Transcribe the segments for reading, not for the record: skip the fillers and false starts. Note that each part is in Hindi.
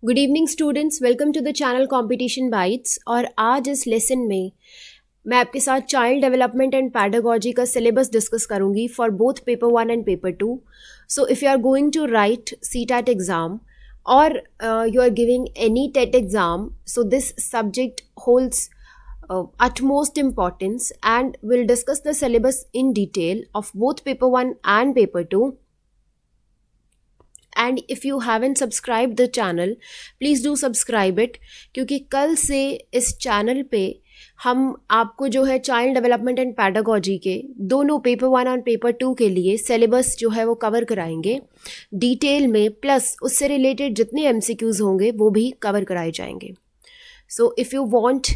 Good evening students, welcome to the channel Competition Bytes. और आज इस लेसन में मैं आपके साथ चाइल्ड डेवलपमेंट एंड पैडागोजी का सिलेबस डिस्कस करूंगी for both paper 1 and paper 2। So if you are going to write CTET exam और you are giving any TET exam, so this subject holds utmost importance, and we'll discuss the syllabus in detail of both paper 1 and paper 2. And if you haven't subscribe the channel, please do subscribe it, क्योंकि कल से इस चैनल पे हम आपको जो है चाइल्ड डेवलपमेंट एंड पैडागोजी के दोनों पेपर 1 और पेपर 2 के लिए सिलेबस जो है वो कवर कराएंगे डिटेल में, प्लस उससे रिलेटेड जितने MCQs होंगे वो भी कवर कराए जाएंगे। सो if you want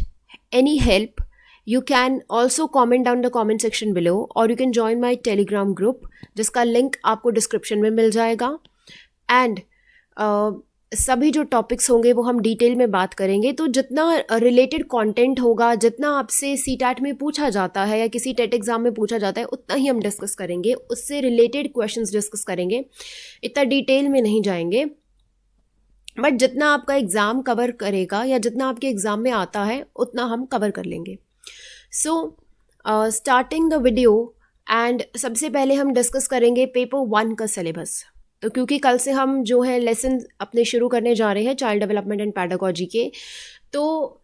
any help, you can also comment down the comment section below, or you can join my telegram group जिसका लिंक आपको डिस्क्रिप्शन में मिल जाएगा। एंड सभी जो टॉपिक्स होंगे वो हम डिटेल में बात करेंगे। तो जितना रिलेटेड कंटेंट होगा, जितना आपसे CTET में पूछा जाता है या किसी टेट एग्जाम में पूछा जाता है, उतना ही हम डिस्कस करेंगे, उससे रिलेटेड क्वेश्चंस डिस्कस करेंगे, इतना डिटेल में नहीं जाएंगे। बट जितना आपका एग्ज़ाम कवर करेगा या जितना आपके एग्ज़ाम में आता है उतना हम कवर कर लेंगे। So starting the video, and सबसे पहले हम डिस्कस करेंगे पेपर 1 का सिलेबस। तो क्योंकि कल से हम जो है लेसन अपने शुरू करने जा रहे हैं चाइल्ड डेवलपमेंट एंड पैडागोजी के, तो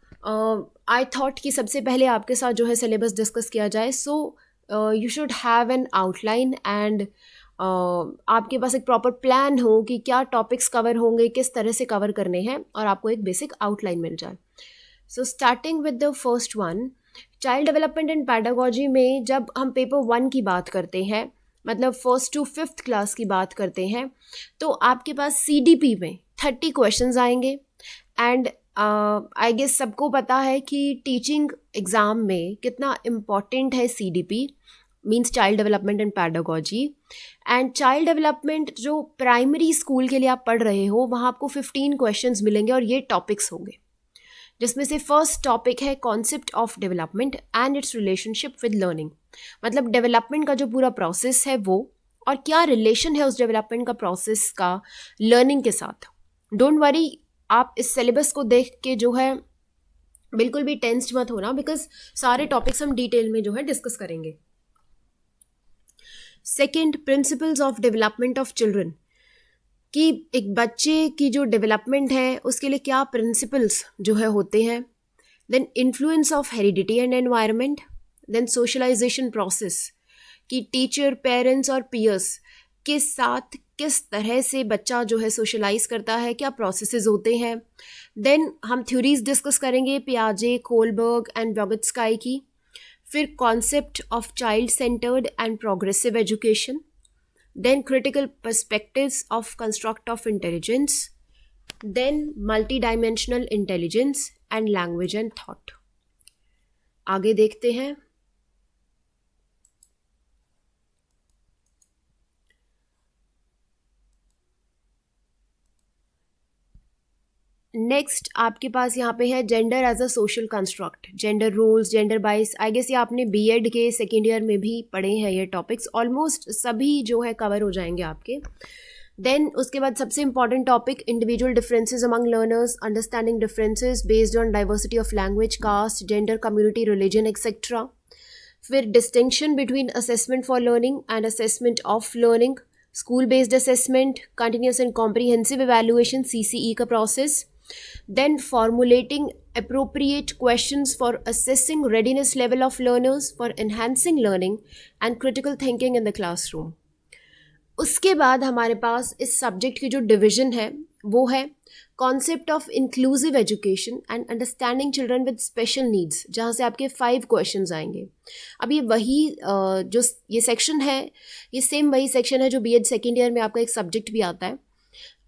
आई थॉट कि सबसे पहले आपके साथ जो है सिलेबस डिस्कस किया जाए। So you should have an outline, and आपके पास एक प्रॉपर प्लान हो कि क्या टॉपिक्स कवर होंगे, किस तरह से कवर करने हैं, और आपको एक बेसिक आउटलाइन मिल जाए। So starting with the first one, child development and pedagogy में जब हम पेपर 1 की बात करते हैं, मतलब फर्स्ट टू फिफ्थ क्लास की बात करते हैं, तो आपके पास CDP में 30 क्वेश्चंस आएंगे। एंड आई गेस सबको पता है कि टीचिंग एग्ज़ाम में कितना इम्पॉर्टेंट है CDP, means child development and pedagogy. And child development जो प्राइमरी स्कूल के लिए आप पढ़ रहे हो, वहाँ आपको 15 क्वेश्चंस मिलेंगे और ये टॉपिक्स होंगे, जिसमें से फर्स्ट टॉपिक है concept of development and its relationship with learning. मतलब डेवलपमेंट का जो पूरा प्रोसेस है वो, और क्या रिलेशन है उस डेवलपमेंट का प्रोसेस का लर्निंग के साथ। डोंट वरी, आप इस सिलेबस को देख के जो है बिल्कुल भी टेंस्ड मत होना, बिकॉज सारे टॉपिक्स हम डिटेल में जो है डिस्कस करेंगे। Second, principles of development of children, कि एक बच्चे की जो डेवलपमेंट है उसके लिए क्या प्रिंसिपल्स जो है होते हैं। Then influence of heredity and environment. Then socialization process, कि टीचर, पेरेंट्स और पीयर्स के साथ किस तरह से बच्चा जो है सोशलाइज करता है, क्या प्रोसेसेस होते हैं। देन हम थ्योरीज डिस्कस करेंगे पियाजे, कोलबर्ग एंड वोगत्स्काई की। फिर concept of child centred and progressive education. Then critical perspectives of construct of intelligence, then multidimensional intelligence and language and thought। आगे देखते हैं। नेक्स्ट आपके पास यहाँ पे है gender as a social construct, gender roles, gender bias. I guess ये आपने BEd के सेकेंड ईयर में भी पढ़े हैं ये टॉपिक्स, ऑलमोस्ट सभी जो है कवर हो जाएंगे आपके। देन उसके बाद सबसे important topic, individual differences among learners, understanding differences based on diversity of language, caste, gender, community, religion etcetera. फिर distinction between assessment for learning and assessment of learning, school based assessment, continuous and comprehensive evaluation CCE का process. Then formulating appropriate questions for assessing readiness level of learners for enhancing learning and critical thinking in the classroom। उसके बाद हमारे पास इस सब्जेक्ट की जो डिवीजन है वो है concept of inclusive education and understanding children with special needs, जहाँ से आपके 5 क्वेश्चंस आएंगे। अब ये वही जो ये सेक्शन है, ये सेम वही सेक्शन है जो BEd सेकेंड ईयर में आपका एक सब्जेक्ट भी आता है,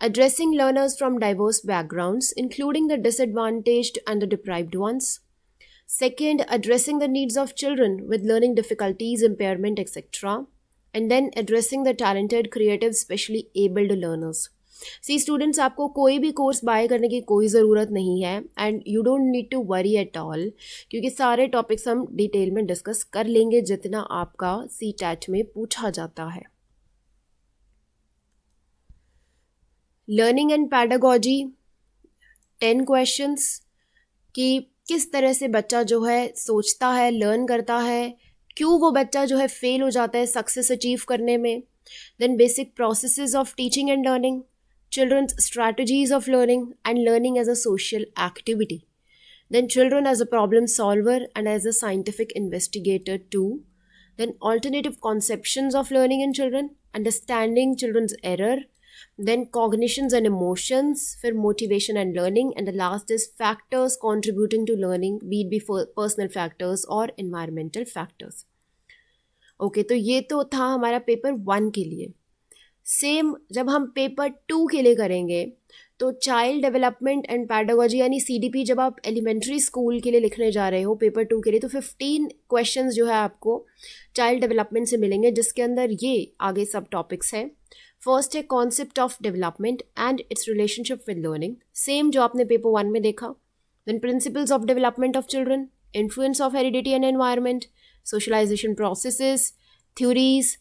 addressing learners from diverse backgrounds, including the disadvantaged and the deprived ones. Second, addressing the needs of children with learning difficulties, impairment, etc. And then addressing the talented, creative, specially abled learners. See students, आपको कोई भी कोर्स बाय करने की कोई ज़रूरत नहीं है, and you don't need to worry at all, क्योंकि सारे टॉपिक्स हम डिटेल में डिस्कस कर लेंगे जितना आपका CTET में पूछा जाता है। लर्निंग एंड पैडागोजी, 10 क्वेश्चंस कि किस तरह से बच्चा जो है सोचता है, लर्न करता है, क्यों वो बच्चा जो है फेल हो जाता है सक्सेस अचीव करने में. Then basic processes of teaching and learning, children's strategies of learning and learning as a social activity. Then children as a problem solver and as a scientific investigator too. Then alternative conceptions of learning in children, understanding children's error. Then cognitions and emotions for motivation and learning. And the last is factors contributing to learning, be it before personal factors or environmental factors. Okay तो ये तो था हमारा पेपर 1 के लिए. सेम जब हम पेपर 2 के लिए करेंगे तो चाइल्ड डेवलपमेंट एंड पैडागोजी यानी CDP जब आप एलिमेंट्री स्कूल के लिए लिखने जा रहे हो पेपर 2 के लिए, तो 15 क्वेश्चंस जो है आपको चाइल्ड डेवलपमेंट से मिलेंगे, जिसके अंदर ये आगे सब टॉपिक्स हैं. फर्स्ट है concept of development and its relationship with learning, same जो आपने पेपर 1 में देखा. Then principles of development of children, influence of heredity and environment, socialization processes, theories,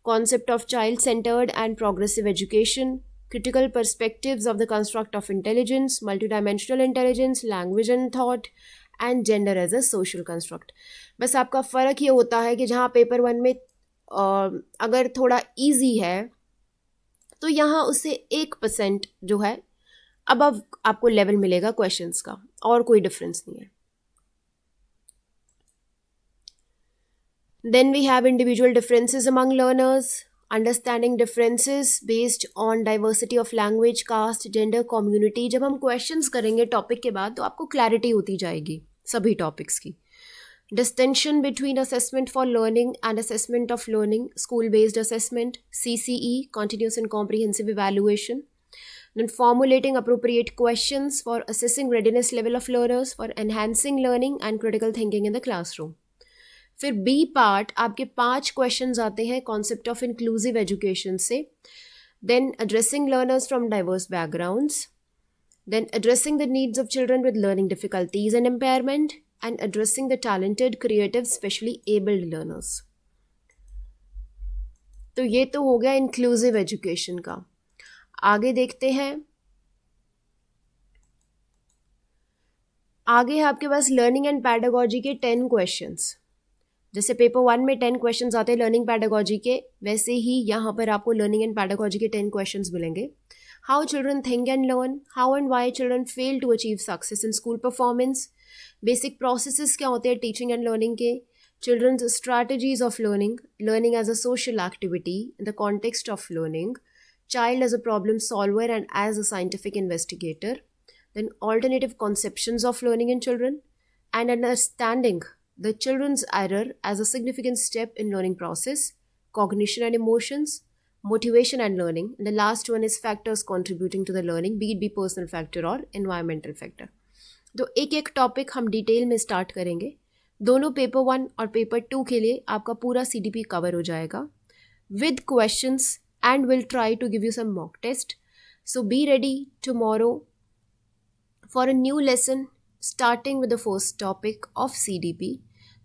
concept of child-centered and progressive education, critical perspectives of the construct of intelligence, multidimensional intelligence, language and thought, and gender as a social construct. बस आपका फ़र्क ये होता है कि जहाँ पेपर 1 में अगर थोड़ा easy है तो यहाँ उससे 1% जो है above आपको लेवल मिलेगा क्वेश्चंस का, और कोई डिफरेंस नहीं है. Then we have individual differences among learners, understanding differences based on diversity of language, caste, gender, community. जब हम questions करेंगे टॉपिक के बाद तो आपको clarity होती जाएगी सभी टॉपिक्स की. Distinction between assessment for learning and assessment of learning, school-based assessment, CCE, continuous and comprehensive evaluation. Then formulating appropriate questions for assessing readiness level of learners for enhancing learning and critical thinking in the classroom. फिर B पार्ट आपके 5 क्वेश्चंस आते हैं कॉन्सेप्ट ऑफ इंक्लूसिव एजुकेशन से. Then addressing learners from diverse backgrounds, then addressing the needs of children with learning difficulties and impairment, and addressing the talented creative specially abled learners. तो ये तो हो गया इंक्लूसिव एजुकेशन का. आगे देखते हैं. आगे है आपके पास लर्निंग एंड पैडागोजी के 10 क्वेश्चंस. जैसे पेपर 1 में 10 क्वेश्चंस आते हैं लर्निंग पैडागोजी के, वैसे ही यहाँ पर आपको लर्निंग एंड पैडागोजी के 10 क्वेश्चंस मिलेंगे. How children think and learn, how and why children fail to achieve success in school performance, basic processes क्या होते हैं टीचिंग एंड लर्निंग के, children's strategies of learning, learning as a social activity in the context of learning, child as a problem solver and as a scientific investigator, then alternative conceptions of learning in children and understanding the children's error as a significant step in learning process, cognition and emotions, motivation and learning. And the last one is factors contributing to the learning, be it be personal factor or environmental factor. तो एक एक टॉपिक हम डिटेल में स्टार्ट करेंगे. दोनों पेपर 1 और पेपर 2 के लिए आपका पूरा CDP कवर हो जाएगा with questions and we'll try to give you some mock test. So be ready tomorrow for a new lesson starting with the first topic of CDP.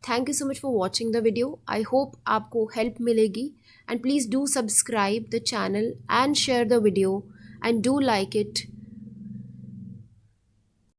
Thank you so much for watching the video. I hope आपको help मिलेगी, and please do subscribe the channel and share the video and do like it